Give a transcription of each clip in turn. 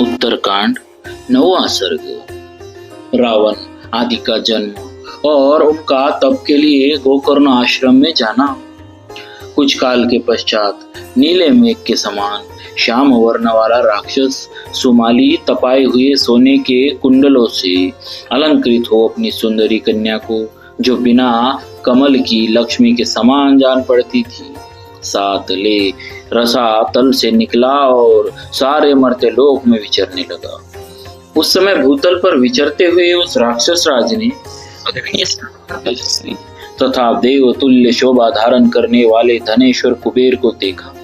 उत्तरकांड 9वां सर्ग। रावण आदि का जन्म और उनका तप के लिए गोकर्ण आश्रम में जाना। कुछ काल के पश्चात नीले मेघ के समान श्याम वर्ण वाला राक्षस सुमाली तपाए हुए सोने के कुंडलों से अलंकृत हो अपनी सुंदरी कन्या को, जो बिना कमल की लक्ष्मी के समान जान पड़ती थी, साथ ले रसा तल से निकला और सारे मरते लोक में विचरने लगा। उस समय भूतल पर विचरते हुए उस राक्षस राज ने तथा देव तुल्य शोभा धारण करने वाले धनेश्वर कुबेर को देखा,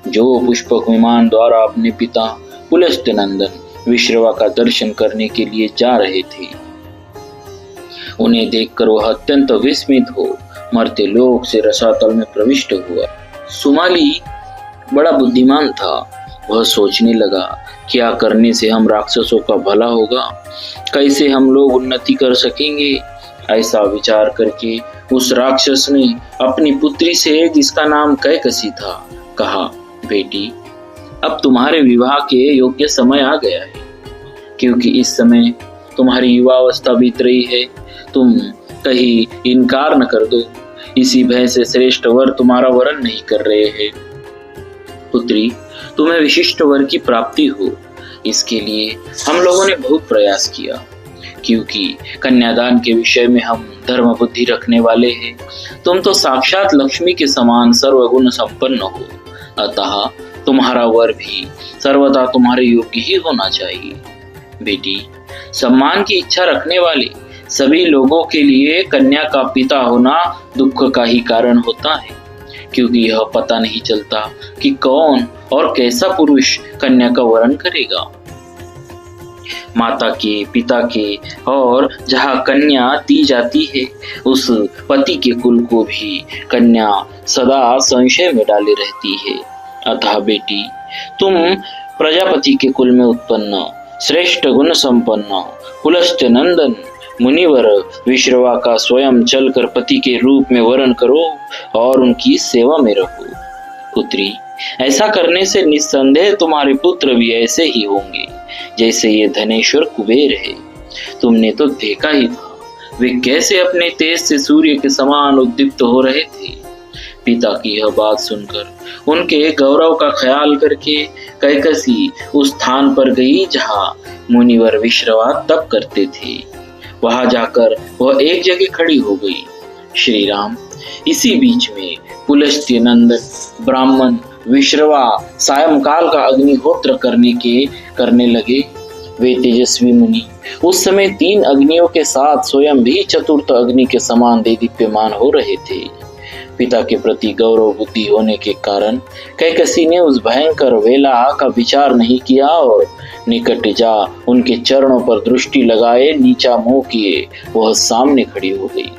जो पुष्पक विमान द्वारा अपने पिता पुलस्त्य नंदन विश्रवा का दर्शन करने के लिए जा रहे थे। उन्हें देखकर वह अत्यंत विस्मित हो मरते लोक से रसातल में प्रविष्ट हुआ। सुमाली बड़ा बुद्धिमान था। वह सोचने लगा, क्या करने से हम राक्षसों का भला होगा, कैसे हम लोग उन्नति कर सकेंगे। ऐसा विचार करके उस राक्षस ने अपनी पुत्री से, जिसका नाम कैकसी था, कहा, बेटी, अब तुम्हारे विवाह के योग्य समय आ गया है, क्योंकि इस समय तुम्हारी युवावस्था बीत रही है। तुम कहीं इनकार न कर दो, इसी भय से श्रेष्ठ वर तुम्हारा वरण नहीं कर रहे हैं। पुत्री, तुम्हें विशिष्ट वर की प्राप्ति हो, इसके लिए हम लोगों ने बहुत प्रयास किया, क्योंकि कन्यादान के विषय में हम धर्म बुद्धि रखने वाले हैं। तुम तो साक्षात लक्ष्मी के समान सर्वगुण संपन्न हो, अतः तुम्हारा वर भी सर्वदा तुम्हारे योग्य ही होना चाहिए। बेटी, सम्मान की इच्छा रखने वाले सभी लोगों के लिए कन्या का पिता होना दुख का ही कारण होता है, क्योंकि यह पता नहीं चलता कि कौन और कैसा पुरुष कन्या का वरण करेगा। माता के, पिता के और जहाँ कन्या दी जाती है, उस पति के कुल को भी कन्या सदा संशय में डाले रहती है। अतः बेटी, तुम प्रजापति के कुल में उत्पन्न श्रेष्ठ गुण संपन्न पुलस्त्य नंदन मुनिवर विश्रवा का स्वयं चलकर पति के रूप में वरण करो और उनकी सेवा में रहो। पुत्री, ऐसा करने से निस्संदेह तुम्हारे पुत्र भी ऐसे ही होंगे जैसे ये धनेश्वर कुबेर है। तुमने तो देखा ही था वे कैसे अपने तेज से सूर्य के समान उद्दीप्त हो रहे थे। पिता की यह बात सुनकर उनके गौरव का ख्याल करके कैकसी उस स्थान पर गई जहाँ मुनिवर विश्रवा तप करते थे। वहां जाकर वह एक जगह खड़ी हो गई। श्री राम, इसी बीच में पुलस्त्य नंदन ब्राह्मण विश्रवा सायंकाल का अग्निहोत्र करने लगे। वे तेजस्वी मुनि उस समय 3 अग्नियों के साथ स्वयं भी चतुर्थ अग्नि के समान देदीप्यमान हो रहे थे। पिता के प्रति गौरव बुद्धि होने के कारण कैकसी ने उस भयंकर वेला का विचार नहीं किया और निकट जा उनके चरणों पर दृष्टि लगाए नीचा मुंह किए वह सामने खड़ी हो गई।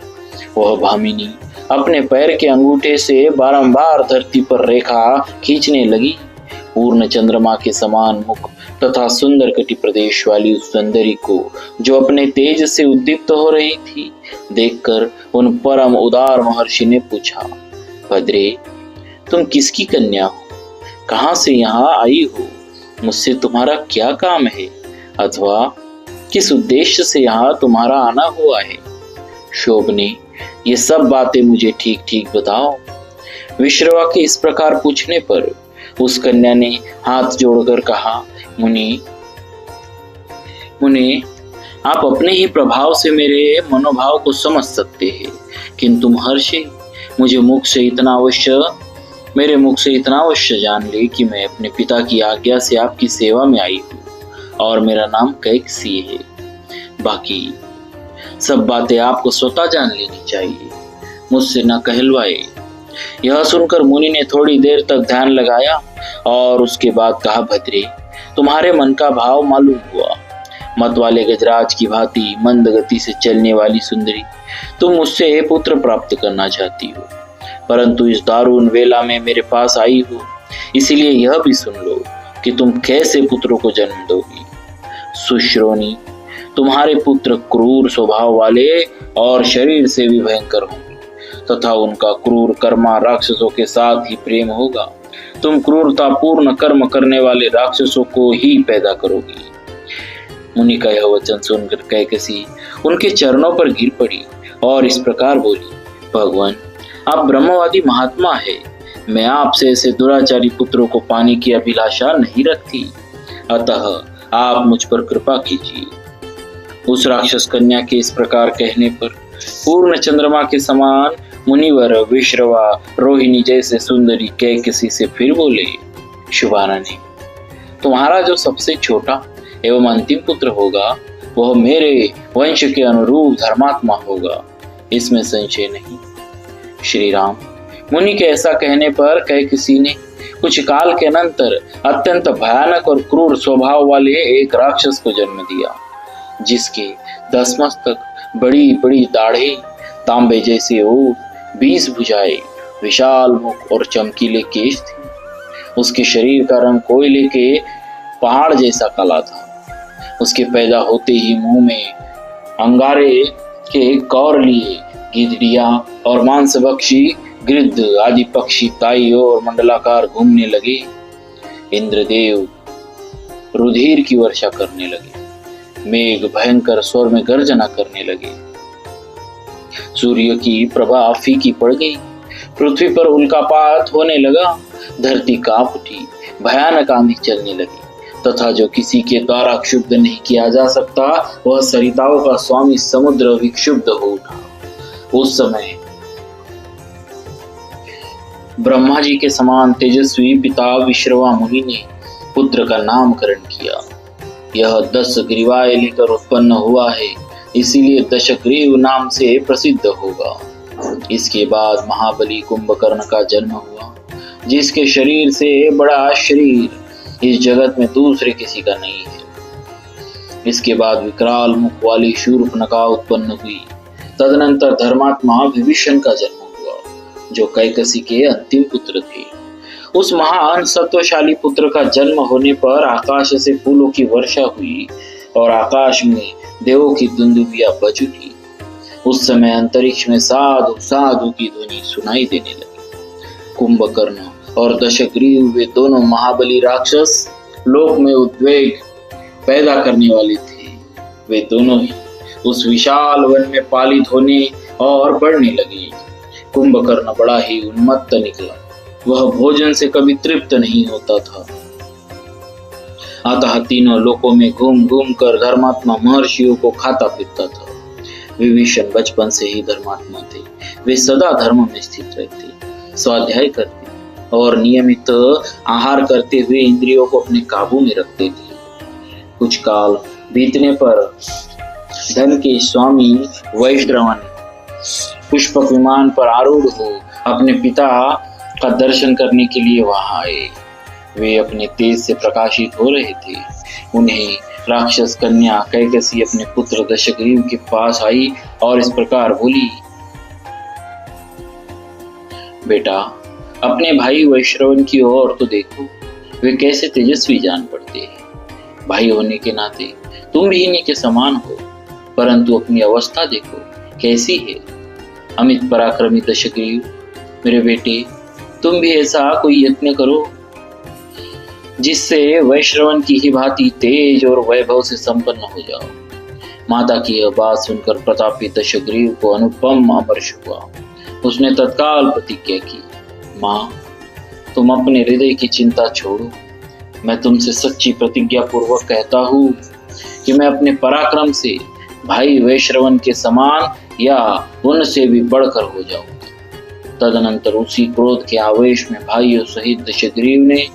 वह भामिनी अपने पैर के अंगूठे से बारंबार धरती पर रेखा खींचने लगी। पूर्ण चंद्रमा के समान मुख तथा सुंदर कटि प्रदेश वाली उस सुंदरी को, जो अपने तेज से उद्दीप्त हो रही थी, देखकर उन परम उदार महर्षि ने पूछा, भद्रे, तुम किसकी कन्या हो? कहाँ से यहाँ आई हो? मुझसे तुम्हारा क्या काम है, अथवा किस उद्देश्य से यहाँ तुम्हारा आना हुआ है? शोभने, ये सब बातें मुझे ठीक ठीक बताओ। विश्रवा के इस प्रकार पूछने पर उस कन्या ने हाथ जोड़कर कहा, मुनि, आप अपने ही प्रभाव से मेरे मनोभाव को समझ सकते हैं, किंतु महर्षि, मेरे मुख से इतना अवश्य जान ले कि मैं अपने पिता की आज्ञा से आपकी सेवा में आई हूँ और मेरा नाम कैकसी है। बाकी सब बातें आपको स्वतः जान लेनी चाहिए, मुझसे न कहलवाए। यह सुनकर मुनि ने थोड़ी देर तक ध्यान लगाया और उसके बाद कहा, भद्रे, तुम्हारे मन का भाव मालूम हुआ। मत वाले गजराज की भांति मंद गति से चलने वाली सुंदरी, तुम मुझसे पुत्र प्राप्त करना चाहती हो, परंतु इस दारुण वेला में मेरे पास आई हो, इसीलिए यह भी सुन लो कि तुम कैसे पुत्रों को जन्म दोगी। सुश्रोणी, तुम्हारे पुत्र क्रूर स्वभाव वाले और शरीर से भी भयंकर होंगे, तथा उनका क्रूर कर्मा राक्षसों के साथ ही प्रेम होगा। तुम क्रूरतापूर्ण कर्म करने वाले राक्षसों को ही पैदा करोगी। मुनि का यह वचन सुनकर कैकसी उनके चरणों पर गिर पड़ी और इस प्रकार बोली, भगवान, आप ब्रह्मवादी महात्मा है, मैं आपसे ऐसे दुराचारी पुत्रों को पाने की अभिलाषा नहीं रखती, अतः आप मुझ पर कृपा कीजिए। उस राक्षस कन्या के इस प्रकार कहने पर पूर्ण चंद्रमा के समान मुनिवर विश्रवा रोहिणी जैसे सुंदरी कैकसी से फिर बोले, शुभानने, तुम्हारा जो सबसे छोटा एवं अंतिम पुत्र होगा वह मेरे वंश के अनुरूप धर्मात्मा होगा, इसमें संशय नहीं। श्री राम, मुनि के ऐसा कहने पर कैकसी ने कुछ काल के अनंतर अत्यंत भयानक और क्रूर स्वभाव वाले एक राक्षस को जन्म दिया, जिसके 10 मस्तक, बड़ी बड़ी दाढ़ें, तांबे जैसे ओठ, 20 भुजाएं, विशाल मुख और चमकीले केश थे। उसके शरीर का रंग कोयले के पहाड़ जैसा काला था। उसके पैदा होते ही मुंह में अंगारे के कौर लिए गिद्धड़िया और मांसभक्षी गिद्ध आदि पक्षी ताइयों और मंडलाकार घूमने लगे। इंद्रदेव रुधिर की वर्षा करने लगे, मेघ भयंकर स्वर में गर्जना करने लगे, सूर्य की प्रभा फीकी पड़ गई, पृथ्वी पर उल्कापात होने लगा, धरती कांप उठी, भयानक आंधी चलने लगी, तथा जो किसी के द्वारा क्षुब्ध नहीं किया जा सकता वह सरिताओं का स्वामी समुद्र विक्षुब्ध हो उठा। उस समय ब्रह्मा जी के समान तेजस्वी पिता विश्रवा मुनि ने पुत्र का नामकरण किया। यह 10 ग्रीवाएं लेकर उत्पन्न हुआ है, इसीलिए दशग्रीव नाम से प्रसिद्ध होगा। इसके बाद महाबली कुंभकर्ण का जन्म हुआ, जिसके शरीर से बड़ा शरीर इस जगत में दूसरे किसी का नहीं है। इसके बाद विकराल मुख वाली शूर्पणखा उत्पन्न हुई। तदनंतर धर्मात्मा विभीषण का जन्म हुआ, जो कैकसी के अंतिम पुत्र थे। उस महान सत्वशाली पुत्र का जन्म होने पर आकाश से फूलों की वर्षा हुई और आकाश में देवों की दुंदुभियां बज उठी। उस समय अंतरिक्ष में साधु साधु की ध्वनि सुनाई देने लगी। कुंभकर्ण और दशग्रीव वे दोनों महाबली राक्षस लोक में उद्वेग पैदा करने वाले थे। वे दोनों ही उस विशाल वन में पालित होने और बढ़ने लगे। कुंभकर्ण बड़ा ही उन्मत्त निकला, वह भोजन से कभी तृप्त नहीं होता था, अतः तीनों लोकों में घूम घूम कर धर्मात्मा महर्षियों को खाता पीता था। विभीषण बचपन से ही धर्मात्मा थे। वे सदा धर्म में स्थित रहते, स्वाध्याय करते और नियमित आहार करते हुए इंद्रियों को अपने काबू में रखते थे। कुछ काल बीतने पर धन के स्वामी वैश्रवण पुष्पक विमान पर आरूढ़ हो अपने पिता का दर्शन करने के लिए वहां आए। वे अपने तेज से प्रकाशित हो रहे थे। उन्हें राक्षस कन्या कैकसी अपने पुत्र दशग्रीव के पास आई और इस प्रकार बोली, बेटा, अपने भाई वैश्रवण की ओर तो देखो, वे कैसे तेजस्वी जान पड़ते हैं। भाई होने के नाते तुम भी इन्हीं के समान हो, परंतु अपनी अवस्था देखो कैसी है। अमित पराक्रमी दशग्रीव, मेरे बेटे, तुम भी ऐसा कोई यत्न करो जिससे वैश्रवण की ही भांति तेज और वैभव से संपन्न हो जाओ। माता की यह बात सुनकर प्रतापी दशग्रीव को अनुपम अमर्ष हुआ। उसने तत्काल प्रतिज्ञा की, माँ, तुम अपने हृदय की चिंता छोड़ो। मैं तुमसे सच्ची प्रतिज्ञा पूर्वक कहता हूँ कि मैं अपने पराक्रम से भाई वैश्रवण के समान या उनसे भी बढ़कर हो जाऊंगा। तदनंतर उसी क्रोध के आवेश में भाइयों सहित दशग्रीव ने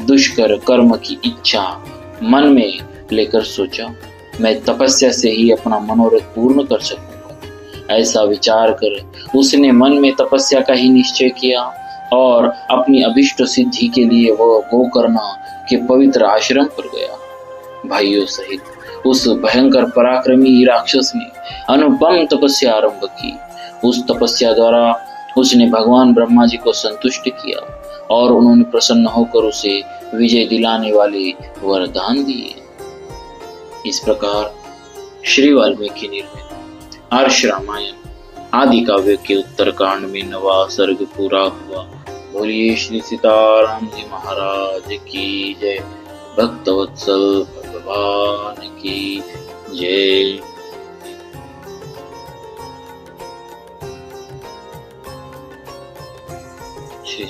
दुष्कर कर्म की इच्छा मन में लेकर सोचा, मैं तपस्या से ही अपना मनोरथ पूर्ण कर सकूंगा। ऐसा विचार कर उसने मन में तपस्या का ही निश्चय किया और अपनी अभिष्ट सिद्धि के लिए वह गोकर्ण के पवित्र आश्रम पर गया। भाइयों सहित उस भयंकर पराक्रमी राक्षस ने अनुपम तपस्या आरंभ की। उस तपस्या द्वारा उसने भगवान ब्रह्मा जी को संतुष्ट किया और उन्होंने प्रसन्न होकर उसे विजय दिलाने वाले वरदान दिए। इस प्रकार श्री वाल्मीकि निर्मित आर्ष रामायण आदि काव्य के उत्तरकांड में 9वां सर्ग पूरा हुआ। बोलिए श्री सीताराम जी महाराज की जय। भक्तवत्सल भगवान की जय। श्री